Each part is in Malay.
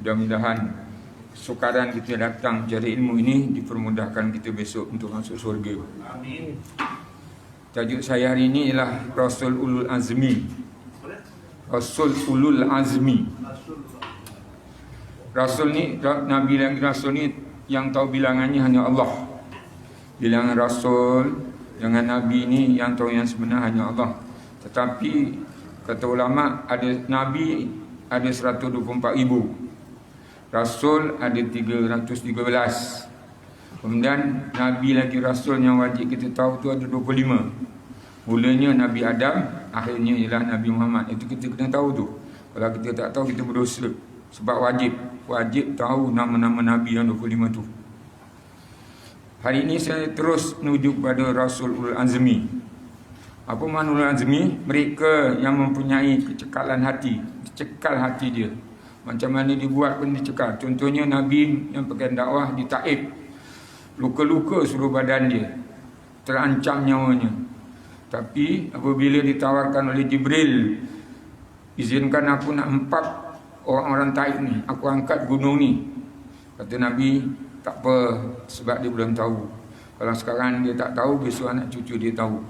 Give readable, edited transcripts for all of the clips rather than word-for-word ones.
Mudah-mudahan kesukaran kita datang cari ilmu ini dipermudahkan kita besok untuk masuk surga. Amin. Tajuk saya hari ini ialah Rasul Ulul Azmi. Rasul Ulul Azmi. Rasul ni, Nabi lagi Rasul ni yang tahu bilangannya hanya Allah. Bilangan Rasul dengan Nabi ni yang tahu yang sebenar hanya Allah. Tetapi kata ulama ada Nabi ada 124,000, Rasul ada 313. Kemudian Nabi lagi Rasul yang wajib kita tahu tu ada 25. Mulanya Nabi Adam, akhirnya ialah Nabi Muhammad. Itu kita kena tahu tu. Kalau kita tak tahu kita berdosa. Sebab wajib tahu nama-nama Nabi yang 25 tu. Hari ini saya terus menuju kepada Rasul Ulul Azmi. Apa makna Ulul Azmi? Mereka yang mempunyai kecekalan hati. Cekal hati dia. Macam mana dibuat pun dicekal. Contohnya Nabi yang pakai dakwah di Taif. Luka-luka seluruh badan dia. Terancam nyawanya. Tapi apabila ditawarkan oleh Jibril, izinkan aku nak empat orang-orang Taif ni, aku angkat gunung ni. Kata Nabi, tak apa, sebab dia belum tahu. Kalau sekarang dia tak tahu, besok anak cucu dia tahu.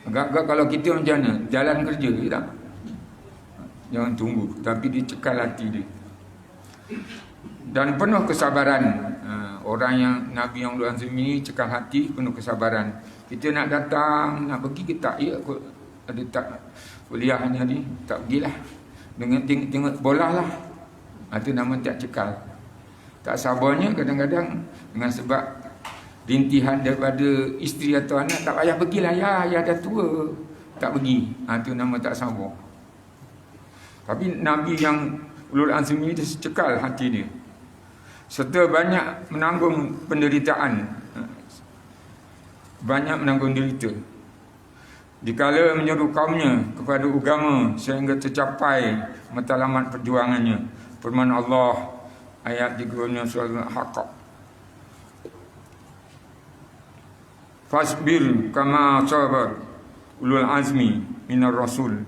Agak-agak kalau kita macam mana? Jalan kerja, tak? Jangan tunggu. Tapi dia cekal hati dia. Dan penuh kesabaran. Orang yang Nabi yang Ulul Azmi ni cekal hati, penuh kesabaran. Kita nak datang, nak pergi kita tak? Ya, aku ada tak kuliah ni hari, tak pergilah. Dengan tengok bola lah. Itu nama tak cekal. Tak sabarnya kadang-kadang dengan sebab rintihan daripada isteri atau anak, tak payah pergilah, ya dah tua, tak pergi. Itu nama tak sabar. Tapi Nabi yang Ulul Azmi dia cekal hati dia, serta banyak menanggung penderitaan, banyak menanggung derita. Dikala menyeru kaumnya kepada agama sehingga tercapai matlamat perjuangannya. Firman Allah ayat 3 surah Al-Haqqah. Fasbir kama sabar ulul azmi minar rasul.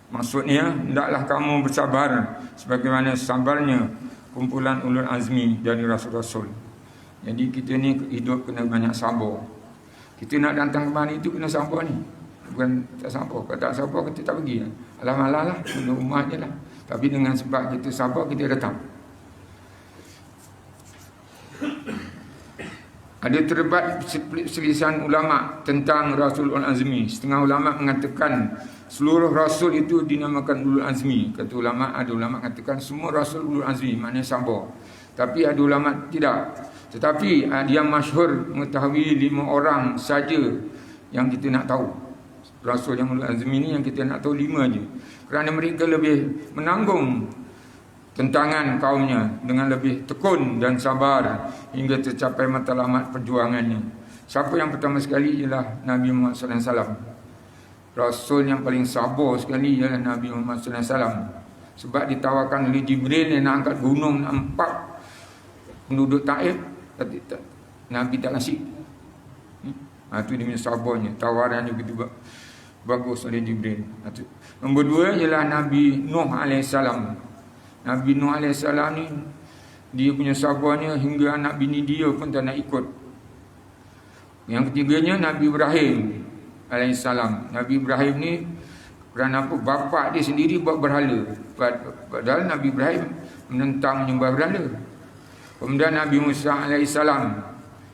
Maksudnya, hendaklah kamu bersabar sebagaimana sabarnya kumpulan ulul azmi dari rasul-rasul. Jadi kita ni hidup kena banyak sabar. Kita nak datang ke mana itu kena sabar ni. Bukan tak sabar. Kalau tak sabar kita tak pergi. Alah-alah lah, kena rumah je lah. Tapi dengan sebab kita sabar, kita datang. Ada terdapat selisihan ulama tentang Rasul Ulul Azmi. Setengah ulama mengatakan seluruh Rasul itu dinamakan Ulul Azmi. Kata ulama, ada ulama mengatakan semua Rasul Ulul Azmi, maknanya sabar. Tapi ada ulama tidak. Tetapi yang masyhur mengetahui 5 orang saja yang kita nak tahu. Rasul yang Ulul Azmi ni yang kita nak tahu 5 aja. Kerana mereka lebih menanggung tentangan kaumnya dengan lebih tekun dan sabar hingga tercapai matlamat perjuangannya. Siapa yang pertama sekali ialah Nabi Muhammad SAW. Rasul yang paling sabar sekali ialah Nabi Muhammad SAW. Sebab ditawarkan oleh Jibril yang nak angkat gunung, nak empat penduduk Taif, Nabi tak kasih. Itu dia punya sabarnya. Tawarannya begitu bagus oleh Jibril. Nombor 2 ialah Nabi Nuh AS. Nabi Nuh AS ni, dia punya sabarnya hingga anak bini dia pun tak nak ikut. Yang ketiganya Nabi Ibrahim AS. Nabi Ibrahim ni kerana apa? Bapa dia sendiri buat berhala. Padahal Nabi Ibrahim menentang menyembah berhala. Kemudian Nabi Musa AS.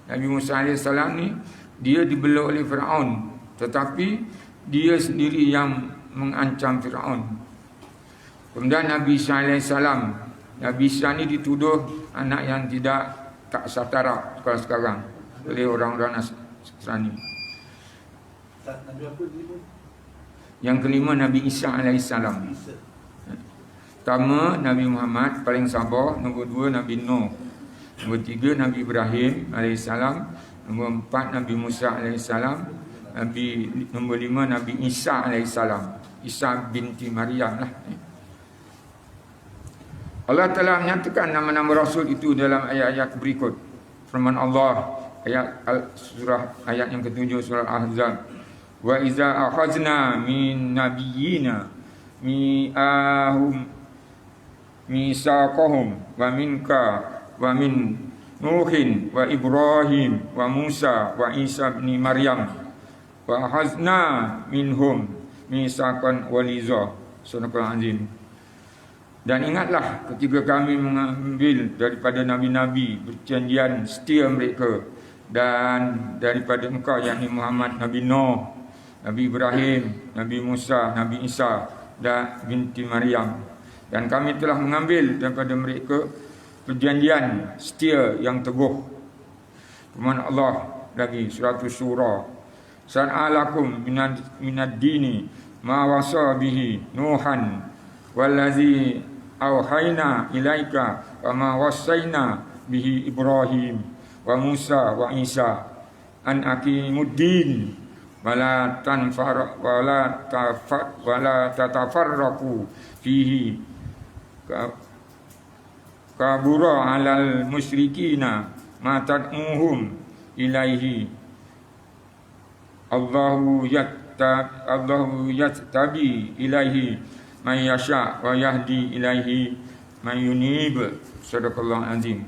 Nabi Musa AS ni, dia dibela oleh Firaun. Tetapi dia sendiri yang mengancam Firaun. Kemudian Nabi Isa AS. Nabi Isa ni dituduh anak yang tak satara sekarang oleh orang-orang Nasrani. Yang kelima Nabi Isa AS. Pertama Nabi Muhammad paling sabar. Nombor 2 Nabi Nuh. Nombor 3 Nabi Ibrahim AS. Nombor 4 Nabi Musa AS. Nombor 5 Nabi Isa AS. Isa binti Maryam lah. Allah telah menyatakan nama-nama Rasul itu dalam ayat-ayat berikut. Firman Allah ayat yang ke-7 surah Al-Ahzab. Wa iza akhazna min nabiyyina mi'ahum misaqahum wa minka wa min Nuhin wa Ibrahim wa Musa wa Isa bin Maryam wa hazna minhum misaqan waliza. Surah Azim. Dan ingatlah ketika kami mengambil daripada nabi-nabi perjanjian setia mereka, dan daripada engkau yakni Muhammad, Nabi Nuh, Nabi Ibrahim, Nabi Musa, Nabi Isa dan binti Maryam. Dan kami telah mengambil daripada mereka perjanjian setia yang teguh. Firman Allah lagi surah Syura, san'alakum minad dini ma wasa bihi Nuhan wallazi auhayna ilaika wa ma wasaina bihi Ibrahim wa Musa wa Isa an aqimuddin wala tatafarraqu fihi kabura alal musyrikina ma tad'uhum ilaihi Allahu yattabi ilaihi man yasha wa yahdi ilaihi man yunib. Sadaqallahu azim.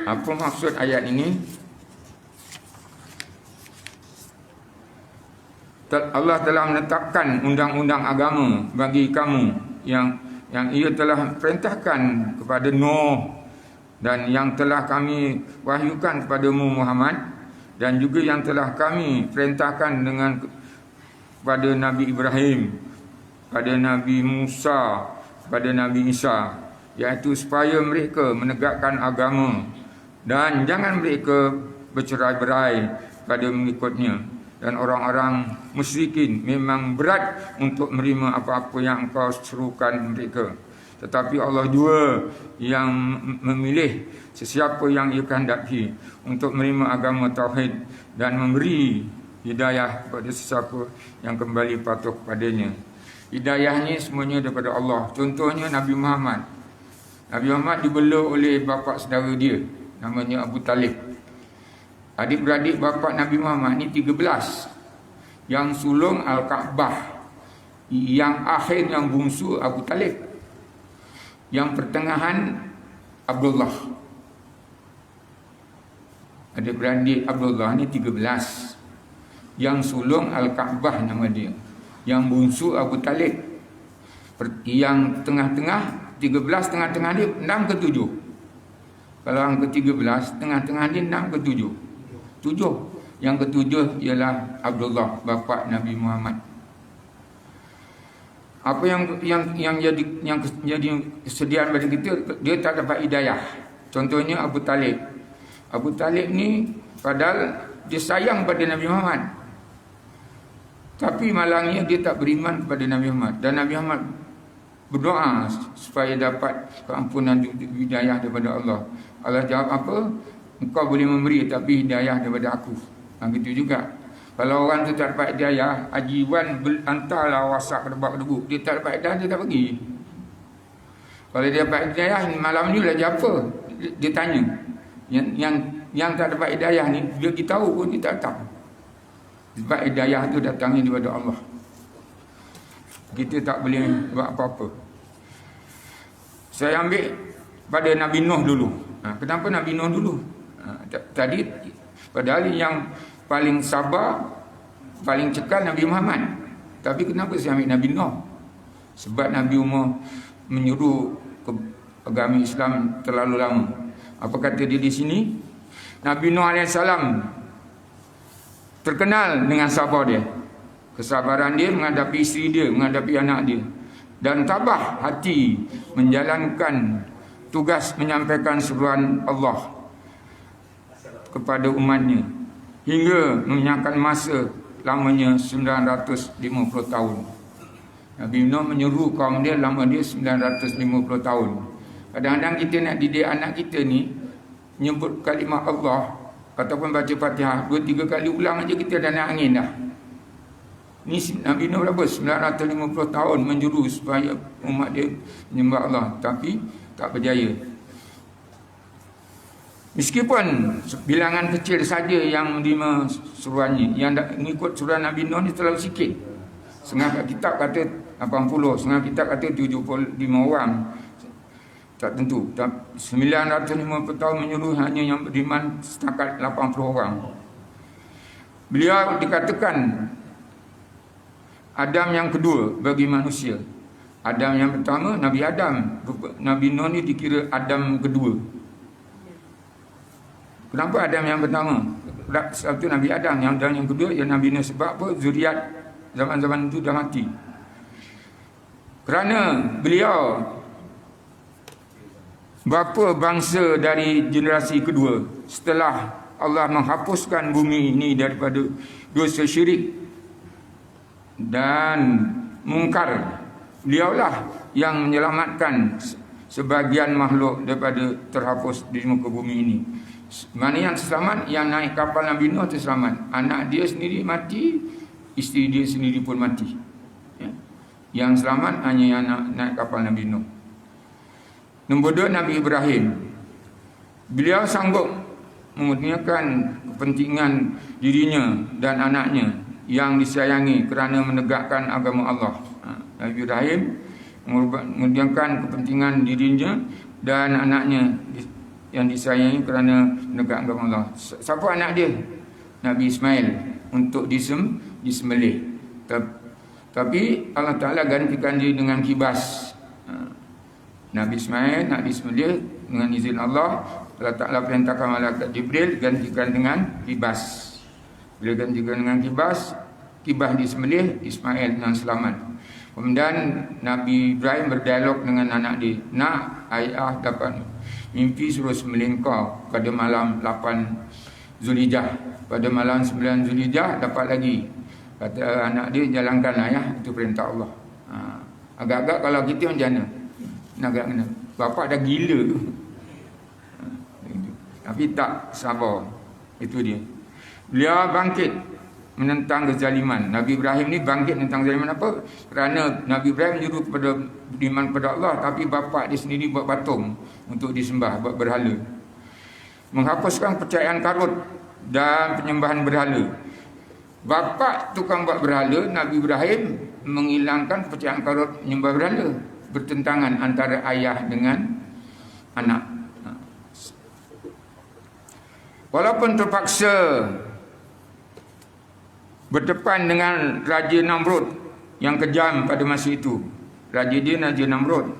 Apa maksud ayat ini? Allah telah menetapkan undang-undang agama bagi kamu yang ia telah perintahkan kepada Nuh, dan yang telah kami wahyukan kepadamu Muhammad, dan juga yang telah kami perintahkan kepada Nabi Ibrahim, pada Nabi Musa, pada Nabi Isa, iaitu supaya mereka menegakkan agama dan jangan mereka bercerai-berai pada mengikutnya. Dan orang-orang musyrikin memang berat untuk menerima apa-apa yang engkau serukan mereka. Tetapi Allah jua yang memilih sesiapa yang ia kehendaki untuk menerima agama tauhid dan memberi hidayah kepada sesiapa yang kembali patuh kepadanya. Hidayah ni semuanya daripada Allah. Contohnya Nabi Muhammad. Nabi Muhammad dibela oleh bapa saudara dia, namanya Abu Talib. Adik-beradik bapa Nabi Muhammad ni 13. Yang sulung Al-Kaabah, yang akhir, yang bungsu Abu Talib, yang pertengahan Abdullah. Adik-beradik Abdullah ni 13. Yang sulung Al-Kaabah nama dia, yang bungsu Abu Talib. Yang tengah-tengah 13, tengah-tengah dia 6 ke 7. Kalau yang ke-13, tengah-tengah dia 6 ke 7. 7. Yang ke-7 ialah Abdullah, bapa Nabi Muhammad. Apa yang jadi kesedihan bagi kita, dia tak dapat hidayah. Contohnya Abu Talib. Abu Talib ni padahal dia sayang pada Nabi Muhammad, tapi malangnya dia tak beriman kepada Nabi Muhammad. Dan Nabi Muhammad berdoa supaya dapat keampunan hidayah daripada Allah. Allah jawab apa? Engkau boleh memberi, tapi hidayah daripada aku. Begitu juga. Kalau orang tu tak dapat hidayah, Haji Wan hantarlah WhatsApp kedebak-kedebuk, dia tak dapat hidayah, dia tak pergi. Kalau dia dapat hidayah, malam ni belajar apa? Dia tanya. Yang tak dapat hidayah ni, dia tahu pun dia tak tahu. Sebab hidayah tu datangnya daripada Allah. Kita tak boleh buat apa-apa. Saya ambil pada Nabi Nuh dulu. Kenapa Nabi Nuh dulu? Tadi padahal yang paling sabar, paling cekal Nabi Muhammad. Tapi kenapa saya ambil Nabi Nuh? Sebab Nabi Umar menyuruh ke agama Islam terlalu lama. Apa kata dia di sini? Nabi Nuh AS terkenal dengan sabar dia. Kesabaran dia menghadapi isteri dia, menghadapi anak dia. Dan tabah hati menjalankan tugas menyampaikan seruan Allah kepada umatnya hingga menyiapkan masa lamanya 950 tahun. Nabi Nuh menyeru kaum dia lama dia 950 tahun. Kadang-kadang kita nak didik anak kita ni menyebut kalimah Allah ataupun baca Fatihah 2-3 kali ulang aja kita dah nak angin dah. Ni Nabi Nuh berapa? 950 tahun menjuru supaya umat dia menyembah Allah, tapi tak berjaya. Meskipun bilangan kecil saja yang menerima suruhannya, yang mengikut suruhan Nabi Nuh ni terlalu sikit. Setengah kitab kata 80, setengah kitab kata 75 orang. Tak tentu. 950 tahun menyuruh hanya yang beriman setakat 80 orang. Beliau dikatakan Adam yang kedua bagi manusia. Adam yang pertama Nabi Adam. Nabi Nuh ni dikira Adam kedua. Kenapa Adam yang pertama? Sebab tu Nabi Adam. Yang dan yang kedua ya Nabi Nuh. Sebab apa? Zuriat zaman-zaman itu dah mati. Kerana beliau bapa bangsa dari generasi kedua setelah Allah menghapuskan bumi ini daripada dosa syirik dan mungkar. Beliaulah yang menyelamatkan sebahagian makhluk daripada terhapus di muka bumi ini. Mana yang selamat? Yang naik kapal Nabi Nuh itu selamat. Anak dia sendiri mati, isteri dia sendiri pun mati. Ya. Yang selamat hanya yang naik kapal Nabi Nuh. Nombor 2, Nabi Ibrahim. Beliau sanggup mengutamakan kepentingan dirinya dan anaknya yang disayangi kerana menegakkan agama Allah. Nabi Ibrahim mengutamakan kepentingan dirinya dan anaknya yang disayangi kerana menegakkan agama Allah. Siapa anak dia? Nabi Ismail untuk disembelih. Tapi Allah Ta'ala gantikan dia dengan kibas. Nabi Ismail nak disembelih dengan izin Allah. Allah Ta'ala perintahkan malaikat Jibril gantikan dengan kibas. Bila gantikan dengan kibas disembelih, Ismail yang selamat. Kemudian Nabi Ibrahim berdialog dengan anak dia. Nak, ayah dapat mimpi suruh sembelih kau pada malam 8 Zulhijjah. Pada malam 9 Zulhijjah dapat lagi. Kata anak dia, jalankan ayah, itu perintah Allah. Agak-agak kalau kita macam mana? Nak kena. Bapa dah gila. Tapi tak sabar. Itu dia. Beliau bangkit menentang kezaliman. Nabi Ibrahim ni bangkit menentang kezaliman apa? Kerana Nabi Ibrahim menyuruh kepada beriman kepada Allah, tapi bapa dia sendiri buat patung untuk disembah, buat berhala. Menghapuskan percayaan karut dan penyembahan berhala. Bapa tukang buat berhala, Nabi Ibrahim menghilangkan percayaan karut menyembah berhala. Bertentangan antara ayah dengan anak. Walaupun terpaksa berdepan dengan Raja Namrud yang kejam pada masa itu. Raja Namrud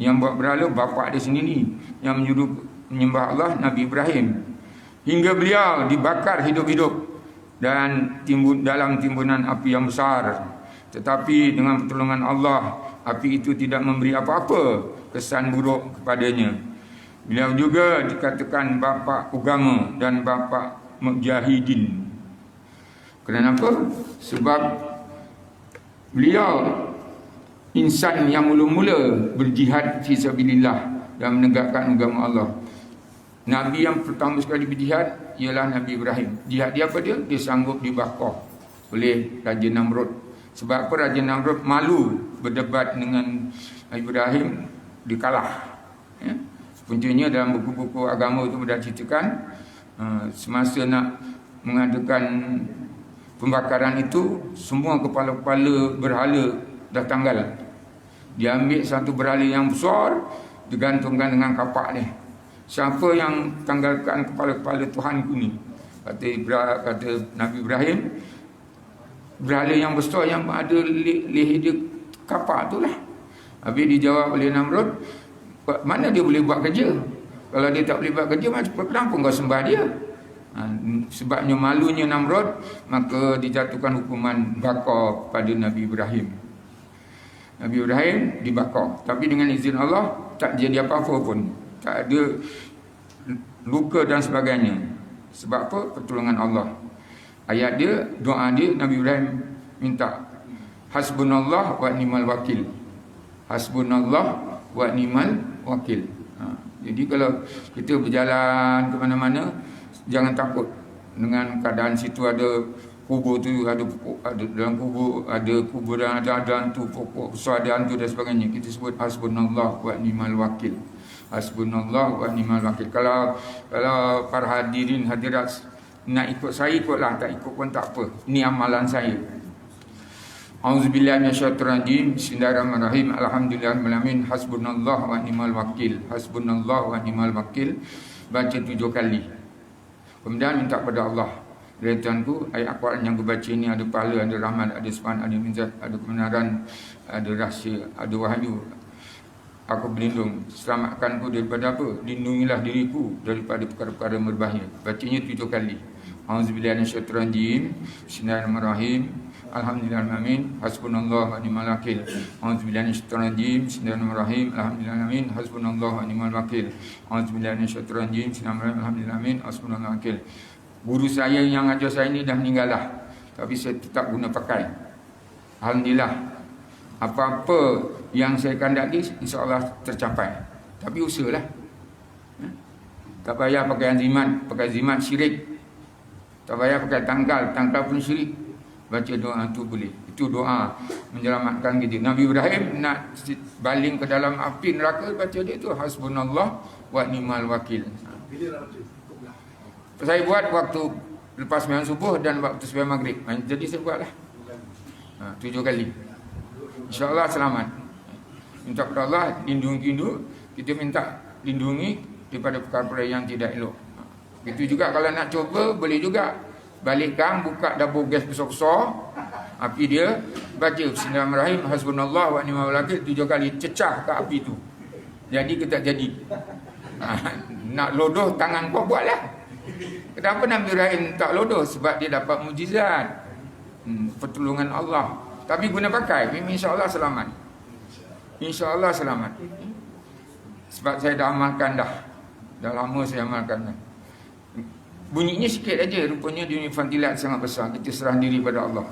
yang buat berhala, bapa dia sendiri yang menyuruh menyembah Allah, Nabi Ibrahim. Hingga beliau dibakar hidup-hidup dan dalam timbunan api yang besar. Tetapi dengan pertolongan Allah, api itu tidak memberi apa-apa kesan buruk kepadanya. Beliau juga dikatakan bapa agama dan bapa mujahidin. Kenapa? Sebab beliau insan yang mula-mula berjihad fi sabilillah dan menegakkan agama Allah. Nabi yang pertama sekali berjihad ialah Nabi Ibrahim. Jihad dia apa dia? Dia sanggup dibakar oleh Raja Namrud. Sebab apa? Raja Namrud malu berdebat dengan Ibrahim, dikalah. Ya. Puncanya dalam buku-buku agama itu sudah ceritakan, semasa nak mengadakan pembakaran itu, semua kepala-kepala berhala dah tanggal. Dia ambil satu berhala yang besar, digantungkan dengan kapak ni. Siapa yang tanggalkan kepala-kepala Tuhanku ni? Kata Nabi Ibrahim, berhala yang besar yang ada leher dia kapak tu lah. Habis dijawab oleh Namrud, mana dia boleh buat kerja? Kalau dia tak boleh buat kerja, kenapa kau sembah dia? Sebabnya malunya Namrud, maka dijatuhkan hukuman bakar pada Nabi Ibrahim. Nabi Ibrahim dibakar, tapi dengan izin Allah tak jadi apa-apa pun. Tak ada luka dan sebagainya. Sebab apa? Pertolongan Allah. Ayat dia, doa dia, Nabi Ibrahim minta hasbunallah wa ni'mal wakil. Hasbunallah wa ni'mal wakil. Jadi kalau kita berjalan ke mana-mana, jangan takut dengan keadaan situ ada kubur tu, ada dalam kubur ada kuburan, ada hantu, pokok besar ada hantu dan sebagainya. Kita sebut hasbunallah wa ni'mal wakil. Hasbunallah wa ni'mal wakil. Kalau para hadirin hadirat nak ikut saya, ikutlah. Tak ikut pun tak apa. Ini amalan saya. A'udzubillahi minasyaitonir rajim. Bismillahirrahmanirrahim. Alhamdulillahirabbil alamin. Hasbunallahu wa ni'mal wakil. Hasbunallahu wa ni'mal wakil. Baca 7 kali. Kemudian minta pada Allah, "Ya Tuhanku, ayat Al-Quran yang aku baca ini ada pahala, ada rahmat, ada sifat, ada mizat, ada kebenaran, ada rahsia, ada wahyu. Aku berlindung, selamatkanku daripada apa? Lindungilah diriku daripada perkara-perkara berbahaya." Bacanya 7 kali. A'udzubillahi minasyaitonir rajim. Bismillahirrahmanirrahim. Alhamdulillahirabbil hasbunallahu wa ni'mal wakil. A'udzubillahi minasyaitonir rajim. Bismillahirrahmanirrahim. Alhamdulillahirabbil hasbunallahu wa ni'mal wakil. A'udzubillahi minasyaitonir rajim. Bismillahirrahmanirrahim. Alhamdulillahirabbil hasbunallahu wa wakil. Guru saya yang ajar saya ni dah meninggal dah, tapi saya tetap guna pakai. Alhamdulillah, apa-apa yang saya kandaki insya-Allah tercapai. Tapi usahalah. Tak payah pakai zimat syirik. Tak payah pakai tangkal pun syirik. Baca doa tu boleh. Itu doa menyelamatkan kita. Nabi Ibrahim nak baling ke dalam api neraka, baca dia tu hasbunallah wa ni'mal wakil. Saya buat waktu lepas sembahyang subuh dan waktu sembahyang maghrib. Jadi saya buatlah 7 kali. InsyaAllah selamat. Minta kepada Allah lindungi kita, minta lindungi daripada perkara-perkara yang tidak elok. Itu juga kalau nak cuba boleh juga. Balikkan, buka dapur gas besar-besar, api dia, baca Bismillahirrahmanirrahim, hasbunallah wa ni'mal wakil 7 kali, cecah ke api tu. Jadi kita jadi. Nak lodoh tangan kau buatlah. Kenapa Nabi Ibrahim tak lodoh? Sebab dia dapat mujizat, pertolongan Allah. Tapi guna pakai, insya-Allah selamat. InsyaAllah selamat. Sebab saya dah amalkan dah. Dah lama saya amalkan dah. Bunyinya sikit aja, rupanya dia fantilat sangat besar. Kita serah diri pada Allah.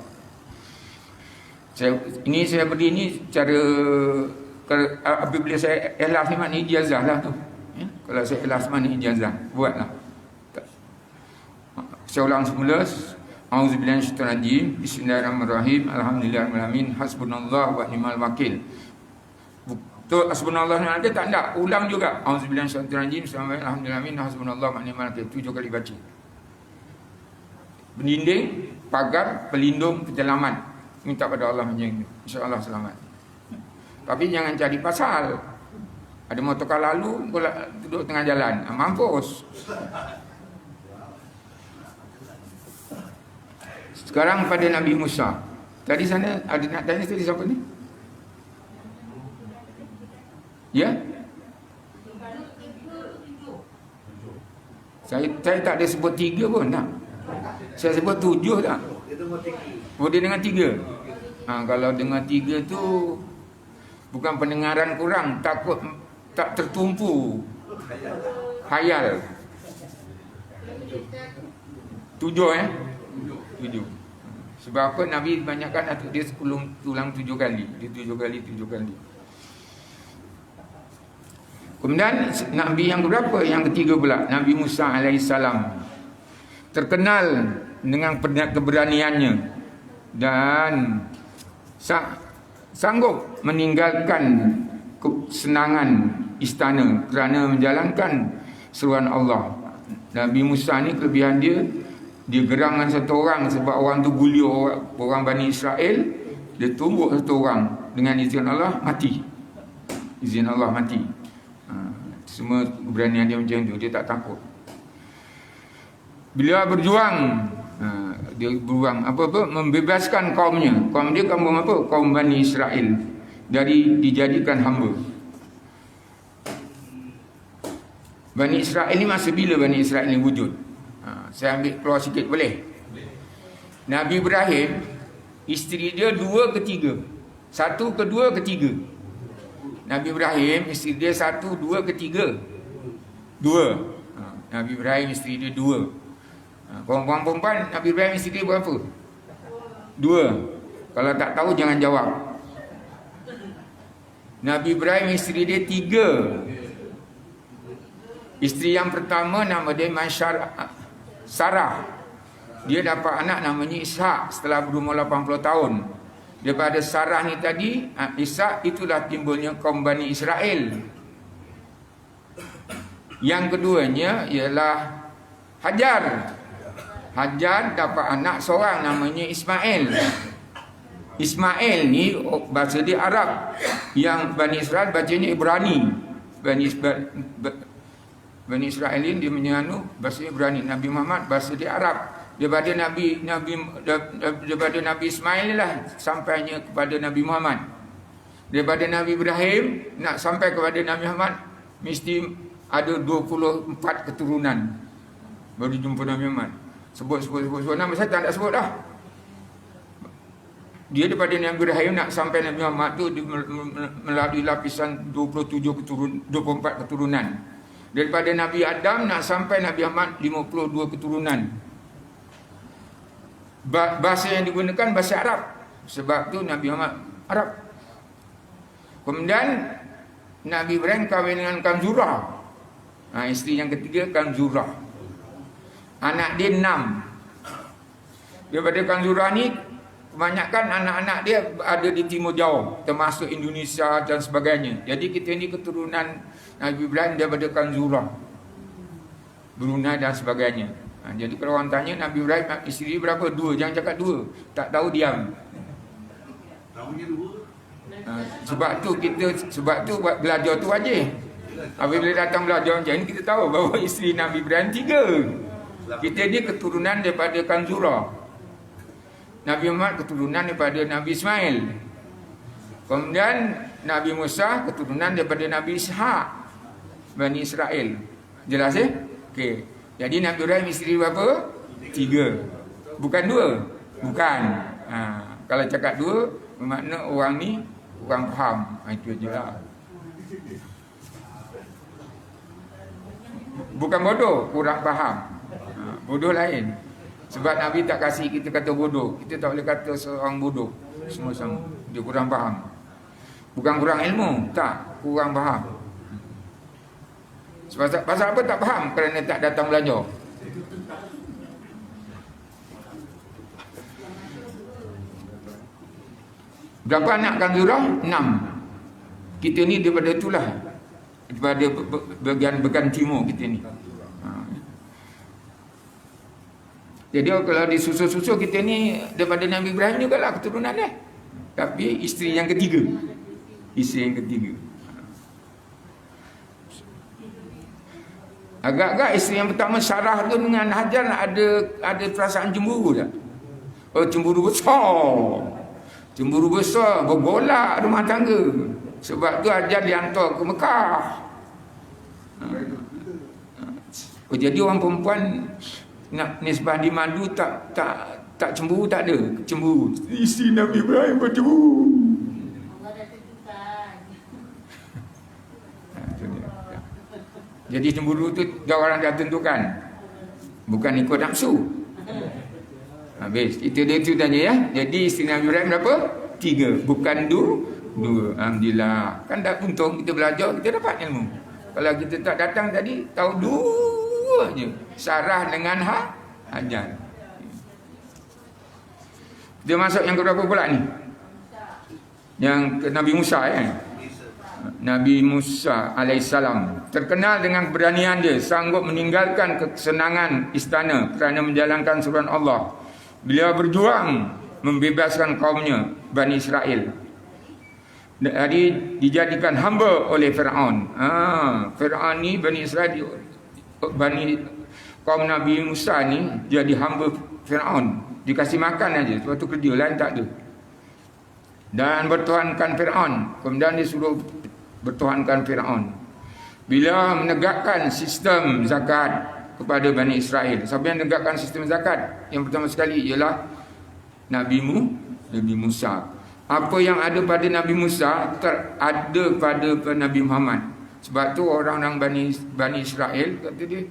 Saya berdiri ni cara apabila saya ikhlas ni maknanya ijazah lah tu. Ya? Kalau saya ikhlas maknanya ijazah, buatlah. Saya ulang semula. A'udzubillahi minasyaitonir rajim. Bismillahirrahmanirrahim. Alhamdulillahirabbil alamin. Hasbunallahu wa ni'mal wakil. Tu hasbunallah ni ada tak nak ulang juga. Auzubillahi minasyaitonir rajim. Alhamdulillahirabbil alamin. Hasbunallahu wa ni'mal wakil. 7 kali baca. Berdinding, pagar, pelindung, penyelamat. Minta pada Allah macam itu. InsyaAllah selamat. Tapi jangan cari pasal. Ada motorkar lalu, duduk tengah jalan. Mampus. Sekarang pada Nabi Musa. Tadi sana ada nak tanya tadi siapa ni? Ya? Saya tak ada sebut 3 pun tak. Saya sebut 7 tak. Oh, dia dengan 3. Kalau dengan 3 tu bukan pendengaran kurang, takut tak tertumpu khayal. 7 7. Sebab apa Nabi banyakkan atuk dia ulang 7 kali. Dia 7 kali. Kemudian Nabi yang berapa? Yang ketiga pula, Nabi Musa alaihissalam. Terkenal dengan keberaniannya dan sanggup meninggalkan kesenangan istana kerana menjalankan seruan Allah. Nabi Musa ni kelebihan dia gerang dengan satu orang sebab orang tu gulio orang Bani Israel. Dia tumbuk satu orang dengan izin Allah mati. Izin Allah mati. Semua keberanian dia macam tu, dia tak takut. Bila berjuang, dia berjuang membebaskan kaumnya. Kaum dia kaum apa? Kaum Bani Israel dari dijadikan hamba. Bani Israel ni masa bila Bani Israel ni wujud? Saya ambil keluar sikit boleh? Nabi Ibrahim, isteri dia 2 ke 3? 1 ke 2 ke 3? Nabi Ibrahim, isteri dia 1, 2 ke 3? 2. Nabi Ibrahim, isteri dia 2. Perempuan-perempuan, Nabi Ibrahim, isteri dia berapa? 2. Kalau tak tahu, jangan jawab. Nabi Ibrahim, isteri dia 3. Isteri yang pertama nama dia Sarah. Dia dapat anak namanya Ishak setelah berumur 80 tahun. Daripada Sarah ni tadi, Ishak, itulah timbulnya kaum Bani Israel. Yang keduanya ialah Hajar. Hajar dapat anak seorang namanya Ismail. Ismail ni bahasa dia Arab. Yang Bani Israel bacanya Ibrani. Bani Israel ini dia menyanu bahasa Ibrani. Nabi Muhammad bahasa dia Arab. Daripada Nabi Ismail lah sampainya kepada Nabi Muhammad. Daripada Nabi Ibrahim nak sampai kepada Nabi Muhammad mesti ada 24 keturunan baru jumpa Nabi Muhammad. Sebut nama saya tak nak sebut dah. Dia daripada Nabi Ibrahim nak sampai Nabi Muhammad tu melalui lapisan 24 keturunan. Daripada Nabi Adam nak sampai Nabi Muhammad 52 keturunan. Bahasa yang digunakan bahasa Arab. Sebab tu Nabi Muhammad Arab. Kemudian Nabi Ibrahim kahwin dengan Kanzurah. Isteri yang ketiga Kanzurah. Anak dia 6. Daripada Kanzurah ni kebanyakan anak-anak dia ada di timur jauh, termasuk Indonesia dan sebagainya. Jadi kita ni keturunan Nabi Ibrahim daripada Kanzurah, Brunei dan sebagainya. Jadi kalau orang tanya Nabi Ibrahim isteri berapa? 2. Jangan cakap 2. Tak tahu diam. Tahunya 2. Sebab tu buat belajar tu wajib. Apabila datang belajar macam ni kita tahu bahawa isteri Nabi Ibrahim 3. Kita ni keturunan daripada Kanzurah. Nabi Muhammad keturunan daripada Nabi Ismail. Kemudian Nabi Musa keturunan daripada Nabi Ishaq, Bani Israel. Jelas Okey. Jadi Nabi Ibrahim isteri berapa? 3. Bukan 2. Bukan. Kalau cakap 2 bermakna orang ni kurang faham. Itu je lah. Bukan bodoh, kurang faham. Bodoh lain. Sebab Nabi tak kasih kita kata bodoh. Kita tak boleh kata seorang bodoh. Semua sama. Dia kurang faham. Bukan kurang ilmu. Tak. Kurang faham. Pasal apa tak faham? Kerana tak datang belajar. Berapa anak Kanzurah? 6. Kita ni daripada itulah. Daripada bagian timur kita ni. Jadi kalau disusul-susul kita ni daripada Nabi Ibrahim jugalah keturunan dia. Tapi isteri yang ketiga. Agak-agak isteri yang pertama Sarah tu dengan Hajar ada perasaan cemburu tak? Cemburu besar, bergolak rumah tangga. Sebab tu Hajar dihantar ke Mekah. Jadi orang perempuan nak nisbah di madu tak cemburu, tak ada cemburu. Isteri Nabi Ibrahim bercemburu. Jadi cemburu tu orang dah tentukan. Bukan ikut nafsu. Habis. Itu dia tu tanya ya. Jadi isteri Nabi Ibrahim berapa? 3. Bukan 2. Alhamdulillah. Kan dah untung kita belajar, kita dapat ilmu. Kalau kita tak datang tadi, tahu 2 je. Sarah dengan Hajar. Dia masuk yang keberapa pula ni? Yang ke Nabi Musa kan? Nabi Musa alaihissalam terkenal dengan keberanian dia, sanggup meninggalkan kesenangan istana kerana menjalankan suruhan Allah. Beliau berjuang membebaskan kaumnya Bani Israel. Jadi dijadikan hamba oleh Fir'aun. Fir'aun ni Bani Israel, kaum Nabi Musa ni jadi hamba Fir'aun. Dikasih makan aja, sebab tu kerja lain tak ada. Dan bertuhankan Fir'aun. Kemudian dia suruh bertuhankan Fir'aun. Bila menegakkan sistem zakat kepada Bani Israel. Siapa yang menegakkan sistem zakat? Yang pertama sekali ialah Nabi Musa. Apa yang ada pada Nabi Musa ada pada Nabi Muhammad. Sebab tu orang-orang Bani Israel kata dia,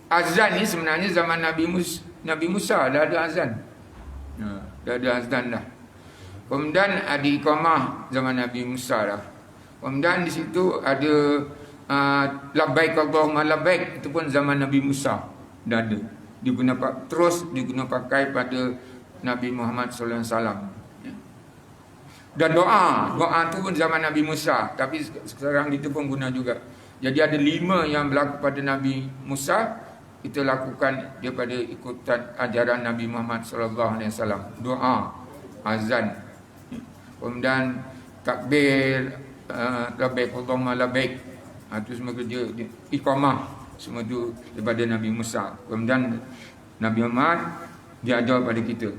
azan ni sebenarnya zaman Nabi Musa dah ada azan. Dah ada azan dah. Kemudian ada iqamah zaman Nabi Musa dah. Kemudian di situ ada labbaik Allahumma labbaik, itu pun zaman Nabi Musa dah ada. Terus diguna pakai pada Nabi Muhammad sallallahu alaihi wasallam. Dan doa tu pun zaman Nabi Musa, tapi sekarang itu pun guna juga. Jadi ada 5 yang berlaku pada Nabi Musa, kita lakukan daripada ikutan ajaran Nabi Muhammad sallallahu alaihi wasallam. Doa azan. Kemudian takbir, labbaik Allahumma labbaik. Itu semua kerja iqamah, semua tu daripada Nabi Musa. Kemudian Nabi Muhammad dia ajar pada kita.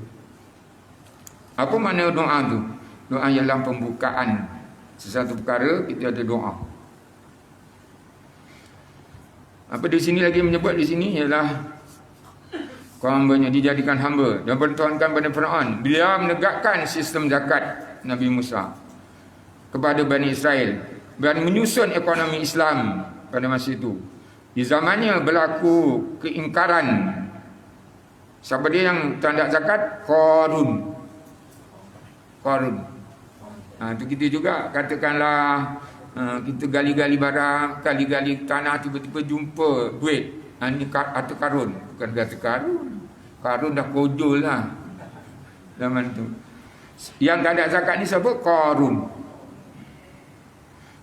Apa makna doa tu? Doa ialah pembukaan sesuatu perkara, kita ada doa. Apa di sini lagi menyebut di sini ialah hambanya dijadikan hamba dan bertuhankan pada Firaun. Beliau menegakkan sistem zakat Nabi Musa kepada Bani Israel dan menyusun ekonomi Islam pada masa itu. Di zamannya berlaku keingkaran. Siapa dia yang tak zakat? Qarun. Itu kita juga katakanlah kita gali-gali barang, gali-gali tanah, tiba-tiba jumpa duit. Ini harta karun. Bukan harta karun. Karun dah kojol lah zaman tu. Yang tak ada zakat ni siapa? Qarun.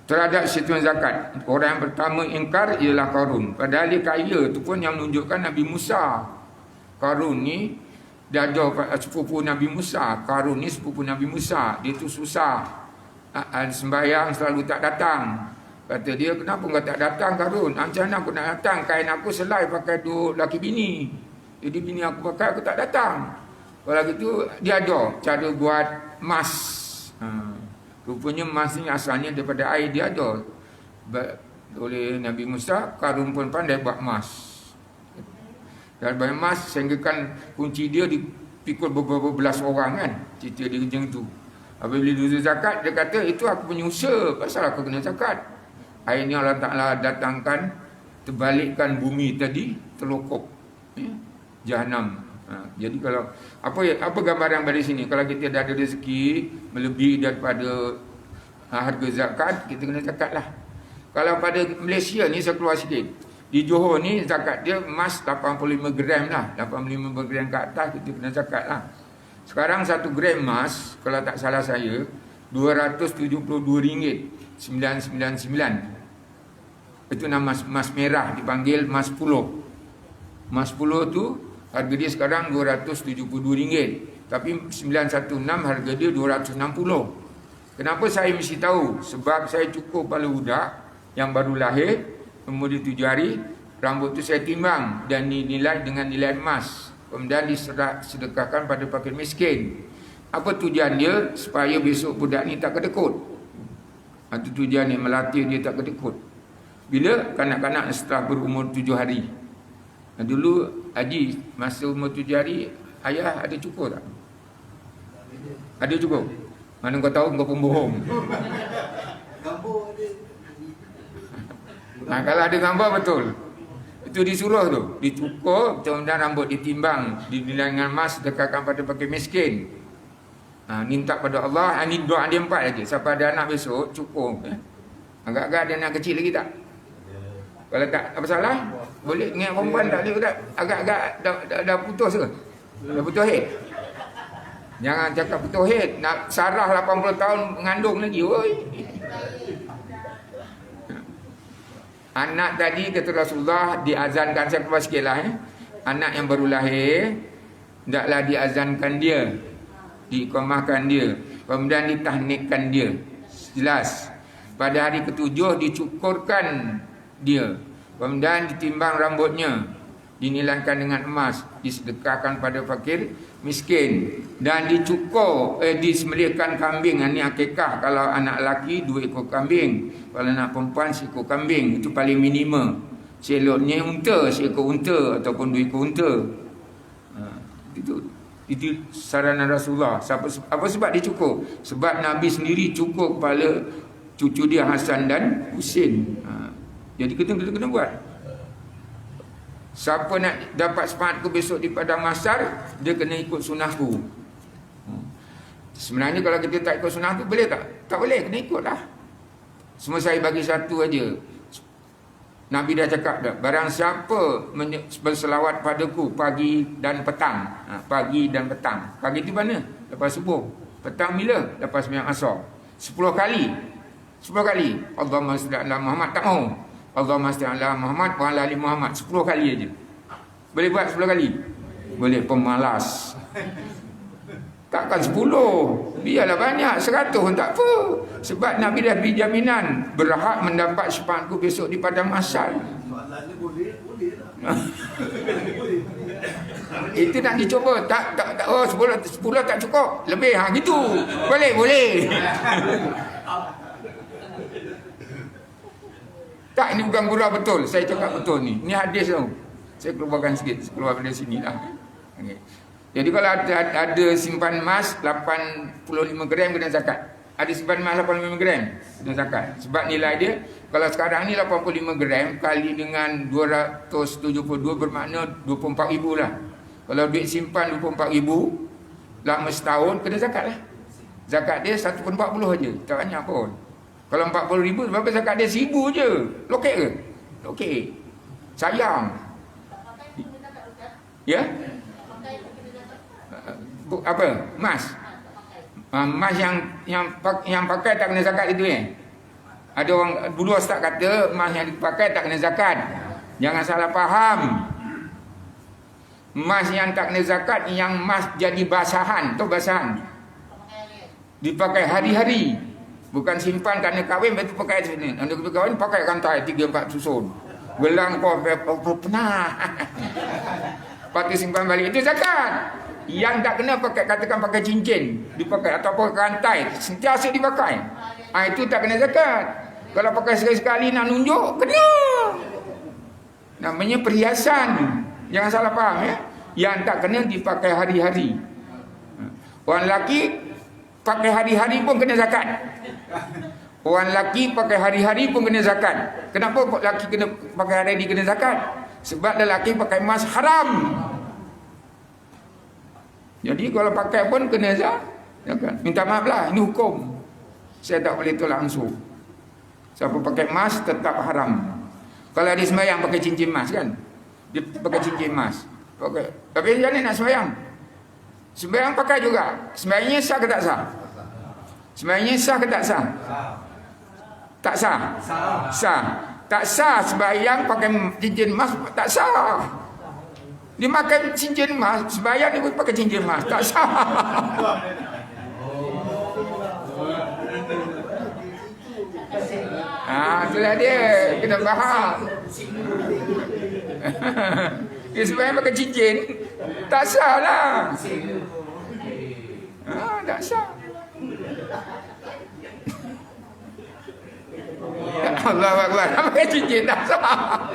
Terhadap sistem zakat, orang yang pertama ingkar ialah Qarun. Padahal dia kaya, tu pun yang menunjukkan Nabi Musa. Qarun ni dia ada sepupu Nabi Musa. Qarun ni sepupu Nabi Musa. Dia tu susah, sembahyang selalu tak datang. Kata dia, kenapa kau tak datang Qarun? Macam mana aku nak datang? Kain aku selai pakai duk laki bini. Jadi bini aku pakai, aku tak datang. Kalau gitu dia ajar cara buat emas. Rupanya emas ni asalnya daripada air, dia ajar oleh Nabi Musa. Qarun pun pandai buat emas. Dan buat emas sehinggakan kunci dia dipikul beberapa belas orang kan. Cerita dia macam tu. Apabila dia zakat, dia kata itu aku punya usaha, pasal aku kena zakat. Air ni Allah Ta'ala datangkan, terbalikkan bumi tadi, terlokok Jahanam. Jadi kalau apa gambaran pada sini? Kalau kita dah ada rezeki melebihi daripada harga zakat, kita kena zakat lah. Kalau pada Malaysia ni, saya keluar sikit, di Johor ni zakat dia emas 85 gram lah. 85 gram ke atas kita kena zakat lah. Sekarang 1 gram emas, kalau tak salah saya, RM272.999. Itu nama emas merah, dipanggil emas 10. Emas 10 tu harga dia sekarang RM272. Tapi 916 harga dia 260. Kenapa saya mesti tahu? Sebab saya cukup kepala budak yang baru lahir, umur dia 7 hari, rambut tu saya timbang dan dinilai dengan nilai emas. Kemudian disedekahkan pada fakir miskin. Apa tujuan dia? Supaya besok budak ni tak kedekut. Itu tujuan ni, melatih dia tak kedekut. Bila? Kanak-kanak setelah berumur 7 hari. Dulu Haji masa umur 7 hari, ayah ada cukur tak? Ada cukur? Mana kau tahu, kau pembohong. Kalau ada gambar betul. Itu disuruh tu, dicukur, kemudian rambut ditimbang, dinilai dengan emas, sedekahkan pada fakir miskin. Minta pada Allah. Ini doa dia 4 aja. Siapa ada anak besok, cukur. Agak-agak ada anak kecil lagi tak? Kalau tak, apa salah? Boleh ingat perempuan tak boleh tak? Agak-agak dah putus ke? Dah putus head? Jangan cakap putus head. Nak sarah 80 tahun mengandung lagi. Oi. Anak tadi kata Rasulullah diazankan, saya keluar sikit lah. Anak yang baru lahir, hendaklah diazankan dia, diiqamahkan dia, kemudian ditahnikkan dia. Jelas. Pada hari ke-7 dicukurkan dia, kemudian ditimbang rambutnya, dinilaikan dengan emas, disedekahkan pada fakir miskin, dan dicukur, disembelihkan kambing. Ini akikah. Kalau anak lelaki 2 ekor kambing, kalau anak perempuan 1 ekor kambing. Itu paling minimum. Selotnya unta, 1 ekor unta ataupun 2 ekor unta. Itu saranan Rasulullah. Apa sebab dia cukur? Sebab Nabi sendiri cukur kepala cucu dia Hasan dan Husin. Jadi kita kena buat. Siapa nak dapat semangatku besok di padang mahsyar, dia kena ikut sunnahku. Sebenarnya kalau kita tak ikut sunnahku, boleh tak? Tak boleh, kena ikut lah. Semua saya bagi satu aja. Nabi dah cakap dah, barang siapa berselawat padaku pagi dan petang. Pagi dan petang. Pagi di mana? Lepas subuh. Petang bila? Lepas sembahyang asar. 10 kali. 10 kali. Allahumma salli ala Muhammad. Tak mau. Allahumma salli ala Muhammad wa ala ali Muhammad. 10 kali aja. Boleh buat 10 kali? Boleh, pemalas. Takkan 10. Biarlah banyak, 100 pun tak apa. Sebab Nabi dah beri jaminan berhak mendapat syafaatku besok di padang mahsyar. Soalannya boleh lah. Itu nak dicuba. Tak oh 10 tak cukup. Lebih gitu. Boleh. Tak, ini bukan gurau betul. Saya cakap betul ni. Ini hadis tau. Saya keluarkan sikit, keluar dari sini lah. Okay. Jadi kalau ada simpan emas 85 gram kena zakat. Ada simpan emas 85 gram kena zakat. Sebab nilai dia, kalau sekarang ni 85 gram kali dengan 272 bermakna 24,000 lah. Kalau duit simpan 24,000 lama setahun, kena zakat lah. Zakat dia 1/40 je, tak banyak pun. Kalau 40,000, berapa zakat dia? 1,000 je. Lokek ke? Lokek. Sayang. Ya? Apa? Emas. Emas yang pakai tak kena zakat itu Ada orang dulu ustaz kata emas yang dipakai tak kena zakat. Jangan salah faham. Emas yang tak kena zakat yang emas jadi basahan, tu basahan. Dipakai hari-hari. Bukan simpan kerana kahwin betul pakai sini. Anda kahwin pakai rantai 3-4 susun. Gelang kau pernah. Pakai simpan balik itu zakat. Yang tak kena pakai, katakan pakai cincin dipakai ataupun rantai sentiasa dipakai, itu tak kena zakat. Kalau pakai sekali-sekali nak nunjuk, kena. Namanya perhiasan. Jangan salah faham ya. Yang tak kena dipakai hari-hari. Orang lelaki pakai hari-hari pun kena zakat. Orang lelaki pakai hari-hari pun kena zakat. Kenapa lelaki kena pakai hari-hari kena zakat? Sebab lelaki pakai emas haram. Jadi kalau pakai pun kena zakat. Minta maaf lah, ini hukum. Saya tak boleh tolak ansur. Siapa pakai emas tetap haram. Kalau dia sembahyang pakai cincin emas kan, dia pakai cincin emas. Pakai. Tapi dia nak sembahyang. Sembahyang pakai juga. Sembahyangnya sah ke tak sah? Sembahyangnya sah ke tak sah? Tak sah? Sah. Tak sah sembahyang pakai cincin emas, tak sah. Dia makan cincin emas, sembahyang dia pakai cincin emas, tak sah. Itulah dia, kena faham. Dia sembahyang pakai cincin, tak sah lah. Tak sah. Allah Akbar, pakai cincin tak sah.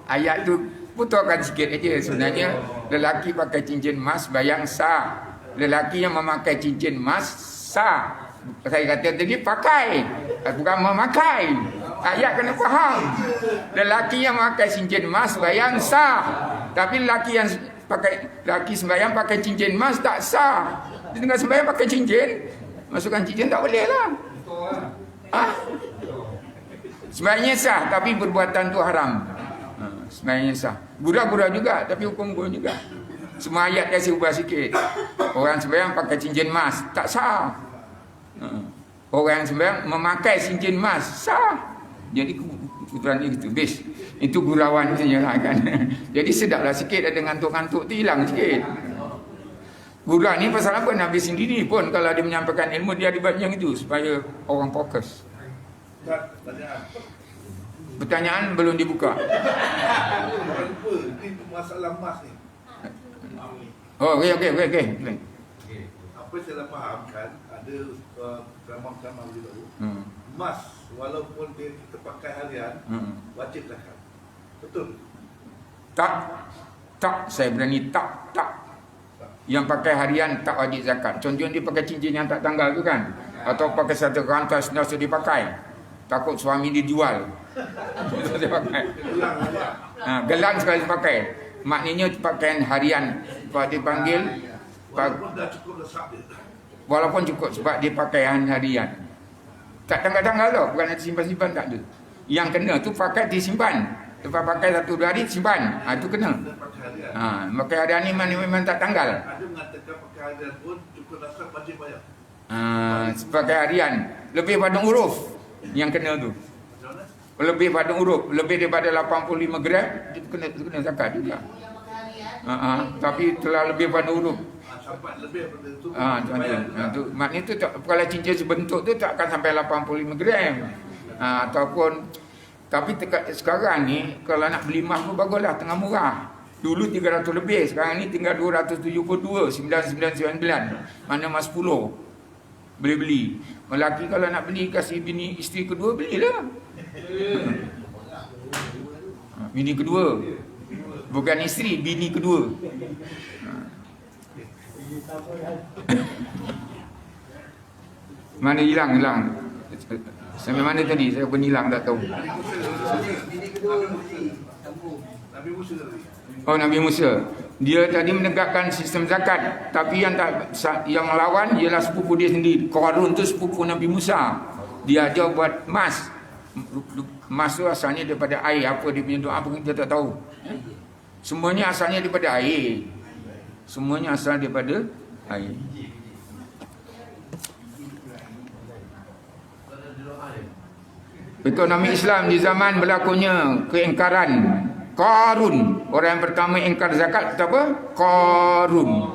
Ayat tu putarkan sikit aja. Sebenarnya lelaki pakai cincin emas bayang sah. Lelaki yang memakai cincin emas sah. Saya kata tadi pakai, bukan memakai. Ayat kena faham. Lelaki yang memakai cincin emas bayang sah. Tapi lelaki yang lelaki sembahyang pakai cincin emas tak sah. Dia tengah sembahyang pakai cincin, masukkan cincin tak boleh lah. Sembahyangnya sah tapi perbuatan tu haram. Sembahyangnya sah. Gurau-gurau juga tapi hukum gurau juga. Semua ayat kasih ubah sikit. Orang sembahyang pakai cincin emas tak sah. Orang sembahyang memakai cincin emas sah. Jadi kebetulan itu bes. Itu gurauan saja lah kan. Jadi sedaplah sikit ada ngantuk-ngantuk tu hilang sikit. Gurau ni pasal apa? Nabi sendiri pun kalau dia menyampaikan ilmu dia ada yang itu supaya orang fokus. Pertanyaan belum dibuka. Ini masalah emas ni. Oh, okey. Apa saya fahamkan ada ceramah-ceramah dulu. Emas walaupun kita pakai harian wajib zakat. Betul? Tak, saya berani tak. Yang pakai harian tak wajib zakat. Contohnya dia pakai cincin yang tak tanggal tu kan, atau pakai satu rantai senasa dipakai. Takut suami dijual. Dia pakai. Gelang sekali pakai. Maknanya pakaian harian. Sebab dia panggil walaupun cukup sebab dia pakaian harian. Tak tanggal-tanggal tau. Bukan nanti simpan-simpan, tak ada. Yang kena tu pakai disimpan. Lepas pakai 1-2 hari simpan. Itu kena. Pakai harian ni memang tak tanggal. Ada mengatakan pakai harian pun cukup dasar wajib bayar. Pakai harian lebih pada huruf yang kena tu. Lebih pada huruf, lebih daripada 85 gram dia kena zakat juga. Tapi telah lebih pada huruf. sampai lebih daripada itu. Tu maknanya tu tak, kalau cincin sebentuk tu tak akan sampai 85 gram. Ataupun tapi sekarang ni kalau nak beli emas pun baguslah, tengah murah. Dulu 300 lebih, sekarang ni tinggal 272,999. Mana emas 10 boleh beli. Lelaki kalau nak beli kasih bini isteri kedua, belilah. Bini kedua. Bukan isteri, bini kedua. Mana hilang? Sampai mana tadi? Saya pun hilang, tak tahu. Nabi Musa tadi. Oh, Nabi Musa. Dia tadi menegakkan sistem zakat, tapi yang melawan ialah sepupu dia sendiri. Qarun tu sepupu Nabi Musa. Dia ajar buat emas. Emas tu asalnya daripada air. Apa dia punya doa pun kita tak tahu. Semuanya asalnya daripada air. Semuanya asal daripada air. Ekonomi Islam di zaman berlakunya keingkaran Qarun, orang yang pertama ingkar zakat itu apa? Qarun.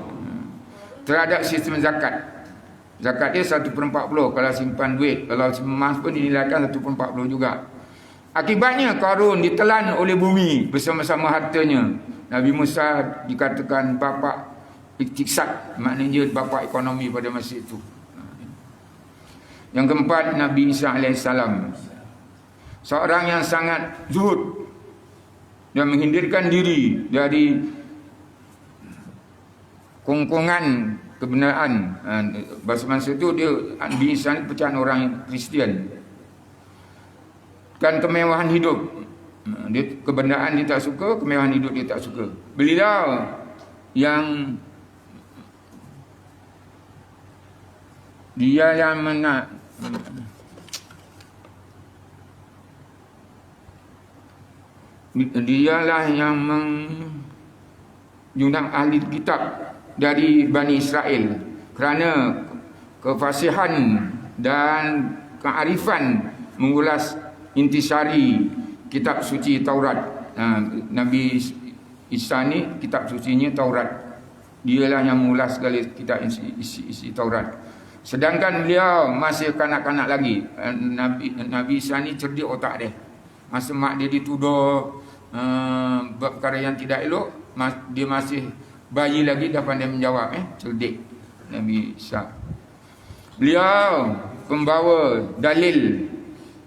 Terhadap sistem zakat. Zakat dia 1/40 kalau simpan duit. Kalau emas pun dinilaikan 1/40 juga. Akibatnya Qarun ditelan oleh bumi bersama-sama hartanya. Nabi Musa dikatakan bapa iktisad, maknanya bapa ekonomi pada masa itu. Yang keempat, Nabi Isa alaihissalam. Seorang yang sangat zuhud dan menghindarkan diri dari kongkongan kebenaran. Masa itu dia Nabi Isa ni pecahan orang Kristian. Dan kemewahan hidup. Kebenaran dia tak suka, kemewahan hidup dia tak suka. Beliau yang dia yang dialah yang mengundang ahli kitab dari Bani Israel kerana kefasihan dan kearifan mengulas intisari kitab suci Taurat. Nabi Isa ni kitab sucinya Taurat. Dialah yang mengulas segala kitab isi Taurat. Sedangkan beliau masih kanak-kanak lagi. Nabi Isa ni cerdik otak dia. Masa mak dia dituduh buat perkara yang tidak elok, dia masih bayi lagi dah pandai menjawab. Cerdik Nabi Isa. Beliau pembawa dalil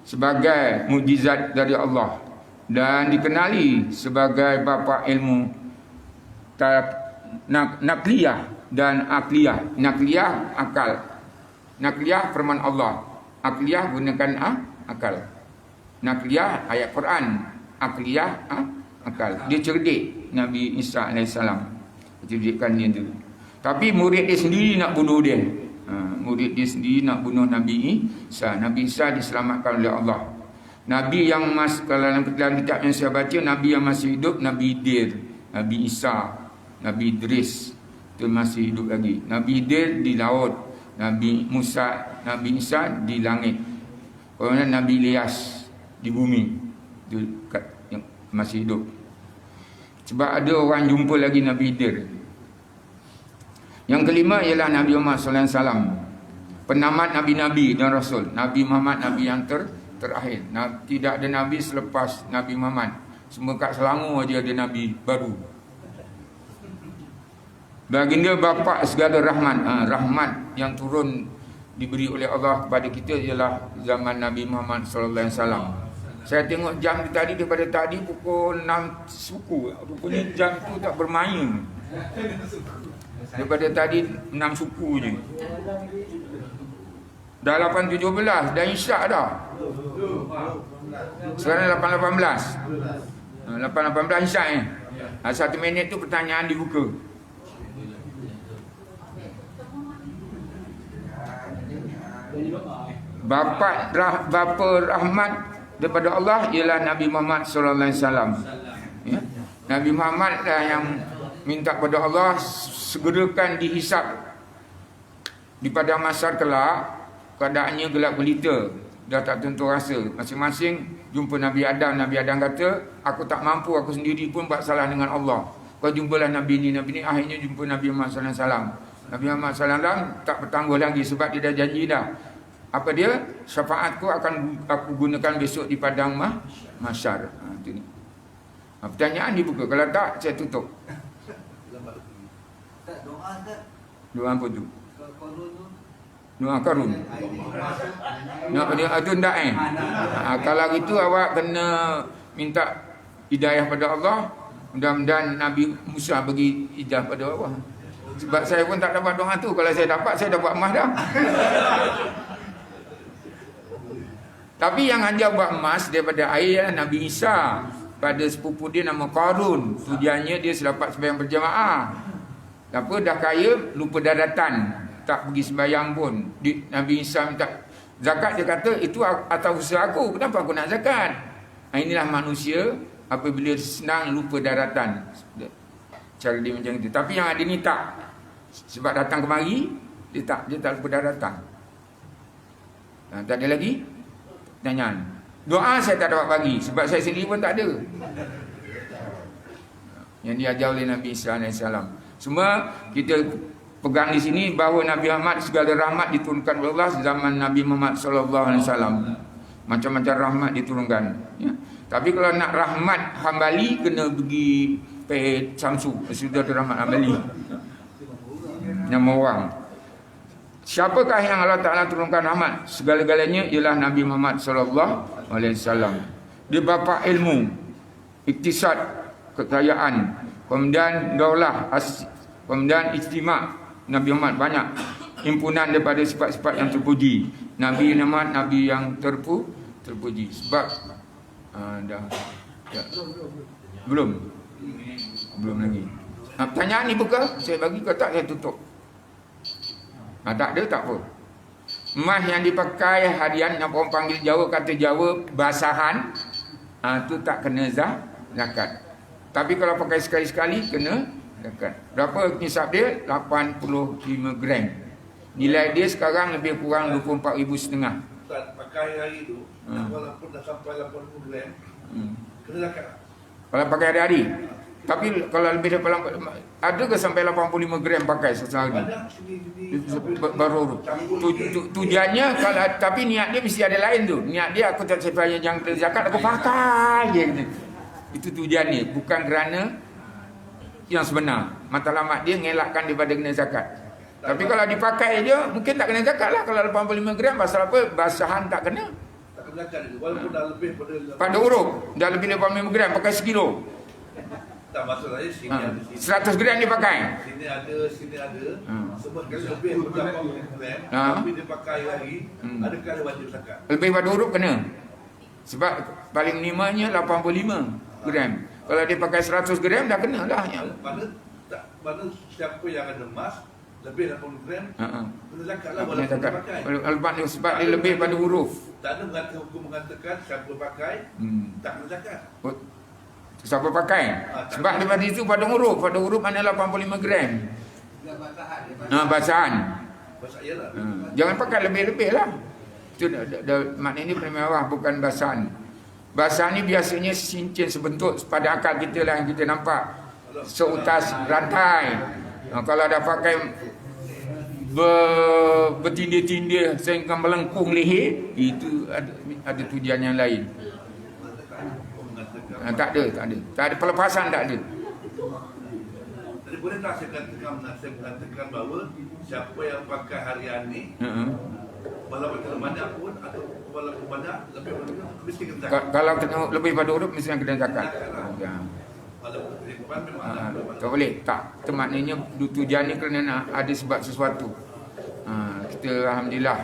sebagai mukjizat dari Allah dan dikenali sebagai bapa ilmu nakliyah dan akliyah. Nakliyah akal, nakliyah firman Allah, akliyah gunakan akal. Nakliyah ayat Quran, akliyah akal. Dia cerdik Nabi Isa alaihissalam. Cerdikan dia tu. Tapi murid dia sendiri nak bunuh dia. Murid dia sendiri nak bunuh Nabi Isa. Nabi Isa diselamatkan oleh Allah. Nabi yang kalau dalam kitab yang saya baca, Nabi yang masih hidup Nabi Dir, Nabi Isa, Nabi Idris itu masih hidup lagi. Nabi Dir di laut, Nabi Musa, Nabi Isa di langit. Kemudian Nabi Ilyas di bumi itu yang masih hidup. Sebab ada orang jumpa lagi Nabi Dir. Yang kelima ialah Nabi Muhammad SAW, penamat Nabi-Nabi dan Rasul. Nabi Muhammad Nabi yang terakhir. Tidak ada Nabi selepas Nabi Muhammad. Semua kat Selangor aja ada Nabi baru. Baginda bapa segala rahmat. Rahmat yang turun diberi oleh Allah kepada kita ialah zaman Nabi Muhammad SAW. Saya tengok jam tadi, daripada tadi pukul 6 suku. Rupanya jam tu tak bermain. Daripada tadi 6 suku je. Dah 8.17, dah isyak dah. Sekarang 8.18. 8.18 isyak ni. 1 minit tu pertanyaan dibuka. Bapa rahmat daripada Allah ialah Nabi Muhammad sallallahu alaihi wasallam. Ya? Nabi Muhammad lah yang minta kepada Allah segerakan dihisap di pada masa kelak. Keadaannya gelap gulita, dah tak tentu rasa. Masing-masing jumpa Nabi Adam. Nabi Adam kata, aku tak mampu, aku sendiri pun buat salah dengan Allah. Kau jumpalah Nabi ni. Akhirnya jumpa Nabi Muhammad SAW. Nabi Muhammad SAW tak bertangguh lagi sebab dia dah janji dah. Apa dia? Syafaatku akan aku gunakan besok di padang mahsyar. Itu ni. Pertanyaan dibuka. Kalau tak, saya tutup. Tak doa tak? Doa apa tu? Korun tu. Doa karun. Nak dia itu ndak kalau gitu awak kena minta hidayah pada Allah. Mudah-mudahan Nabi Musa bagi hidayah pada Allah. Sebab saya pun tak dapat doa tu. Kalau saya dapat, saya dah buat emas dah. Tapi yang ajar buat emas daripada air Nabi Isa pada sepupu dia nama Qarun. Tujuannya dia selepas sembahyang berjamaah. Apa dah kaya lupa daratan, tak pergi sembahyang pun. Nabi Isa minta zakat, dia kata itu atas usaha aku, kenapa aku nak zakat? Inilah manusia apabila senang lupa daratan. Cara dia macam itu. Tapi yang ada ni tak. Sebab datang kemari dia tak lupa daratan. Tak ada lagi pertanyaan. Doa saya tak dapat bagi sebab saya sendiri pun tak ada. Yang diajar oleh Nabi Isa AS. Semua kita pegang di sini bahawa Nabi Muhammad segala rahmat diturunkan oleh Allah zaman Nabi Muhammad SAW. Macam-macam rahmat diturunkan. Ya. Tapi kalau nak rahmat hambali kena pergi Pahit Samsu. Sudah ada rahmat hambali. Nama orang. Siapakah yang Allah Ta'ala turunkan rahmat? Segala-galanya ialah Nabi Muhammad SAW. Dia bapa ilmu, iktisad, kekayaan, kemudian daulah, kemudian ijtima'. Nabi Muhammad banyak himpunan daripada sifat-sifat yang terpuji. Nabi Muhammad Nabi yang terpuji. Sebab dah ya. Belum lagi. Pertanyaan ni buka, saya bagi, kalau tak saya tutup. Tak ada tak apa. Emas yang dipakai harian yang orang panggil Jawa, kata Jawa basahan, tu tak kena zakat. Tapi kalau pakai sekali-sekali kena zakat. Berapa nisab dia? 85 gram. Nilai dia sekarang lebih kurang 24,500. Ustaz, pakai hari tu, walaupun dah sampai 80 gram, kena zakat. Kalau pakai hari-hari. Tapi kalau lebih daripada ada ke sampai 85 gram pakai sehari? Banyak sini Baru tujuannya kalau, tapi niat dia mesti ada lain tu. Niat dia aku tak sepaya yang zakat aku pakai je gitu. Itu tujuannya, bukan kerana yang sebenar. Matlamat dia ngelakkan daripada kena zakat. Tapi kalau dipakai je mungkin tak kena zakat lah. Kalau 85 gram pasal apa? Basahan tak kena. Tak kena zakat juga. Walaupun dah lebih pada huruf dah lebih 85 gram pakai sekilo. Tak maksud saya sini ada sini. 100 gram dia pakai. Sini ada. Semua kali lebih daripada 80 gram. Tapi dia pakai lagi, adakah dia wajib zakat? Lebih pada huruf kena. Sebab paling minimanya 85 gram. Kalau dia pakai 100 gram dah kena lah. Mana siapa yang ada emas lebih 80 gram, kena zakat lah Kena walaupun zakat. dia pakai. Sebab dia lebih pada huruf. Tak ada hukum mengatakan siapa pakai tak kena zakat. Siapa pakai? Sebab daripada itu pada huruf. Pada huruf mana 85 gram. Basahan. Yalah. Jangan pakai lebih-lebih lah. Itu maknanya primawah, bukan basahan. Basahan ni biasanya cincin sebentuk pada akal kita lah yang kita nampak. Seutas rantai. Kalau dah pakai bertindih-tindih sehingga melengkung leher, itu ada tujuan yang lain. Tak ada pelepasan, tak ada. Jadi boleh tak saya katakan bahawa siapa yang pakai harian ni, walaupun banyak pun atau walaupun banyak lebih mesti kena zakat. Kalau tengok lebih pada huruf mesti kena zakat. Walaupun kehidupan memang Tak boleh. Tak. Itu maknanya tujuan ni kerana nak ada sebab sesuatu. Kita alhamdulillah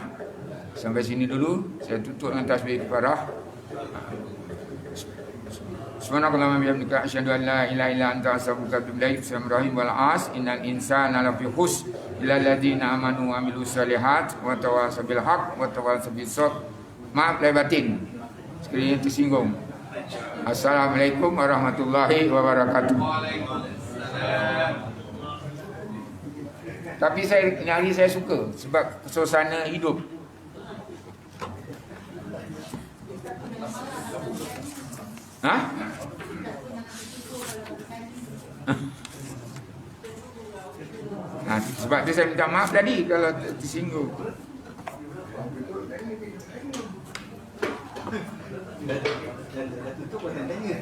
sampai sini dulu. Saya tutup dengan tasbih kifarah. Subhanakallahumma bihamdika asyhadu an la ilaha illa anta astaghfiruka wa atubu ilaik. Bismillahirrahmanirrahim. Wal 'as innal insana lafi khusr illa alladziina amanu wa 'amilus shalihat wa tawassaw bil haqq wa tawassaw bis sabr. Maaf lahir batin sekiranya tersinggung. Assalamualaikum warahmatullahi wabarakatuh. Tapi hari saya suka sebab suasana hidup. Nah, Sebab tu saya minta maaf tadi kalau tersinggung. Tutup pasal tanya.